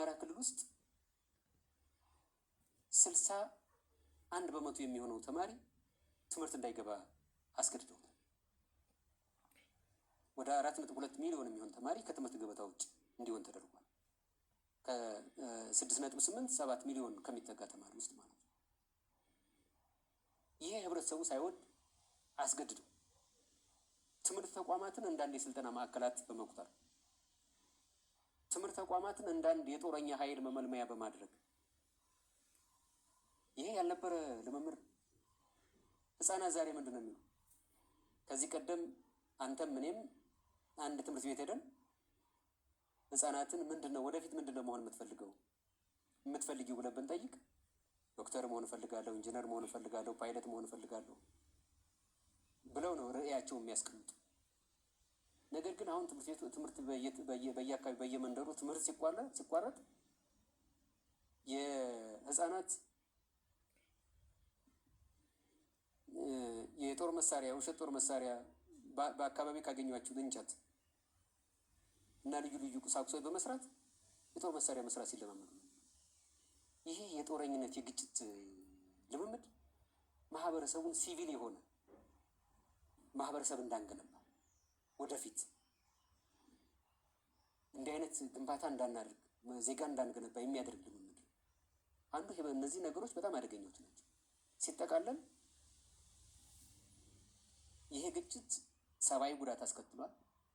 አማራ ክልል ውስጥ 61% የሚሆነው ተማሪ ትምህርት እንዳይገባ አስገድደውታል። ወደ 4.2 ሚሊዮን የሚሆን ተማሪ ከትምህርት ገበታ ውጭ እንዲሆን ተደርጓል። ከ6.87 ሚሊዮን ከሚጠጋ ተማሪ ውስጥ ማለት ነው። ይሄ ህብረተሰቡ ሳይወድ አስገድደው ትምህርት ተቋማትን እንዳንድ የስልጠና ማዕከላት በመቁጠር ትምህርት ተቋማትን እንዳንድ የጦረኛ ኃይል መመልመያ በማድረግ ይሄ ያልነበረ ልምምድ ህፃናት ዛሬ ምንድን ነው የሚለው? ከዚህ ቀደም አንተም እኔም አንድ ትምህርት ቤት ሄደን ህፃናትን ምንድነው ወደፊት ምንድነው መሆን የምትፈልጊው ብለን ብንጠይቅ ዶክተር መሆን እፈልጋለሁ፣ ኢንጂነር መሆን እፈልጋለሁ፣ ፓይለት መሆን እፈልጋለሁ ብለው ነው ርዕያቸው የሚያስቀምጡ። ነገር ግን አሁን ትምህርት በየአካባቢ በየመንደሩ ትምህርት ሲቋረጥ የህፃናት የጦር መሳሪያ ውሸት ጦር መሳሪያ በአካባቢ ካገኟቸው እንጨት እና ልዩ ልዩ ቁሳቁሶች በመስራት የጦር መሳሪያ መስራት ሲለማመዱ ነው። ይሄ የጦረኝነት የግጭት ልምምድ ማህበረሰቡን ሲቪል የሆነ ማህበረሰብ እንዳንገነባ ወደፊት እንዲህ አይነት ግንባታ እንዳናደርግ ዜጋ እንዳንገነባ የሚያደርግ ልምምድ አንዱ ይሄ። እነዚህ ነገሮች በጣም አደገኞች ናቸው። ሲጠቃለል ይሄ ግጭት ሰብአዊ ጉዳት አስከትሏል።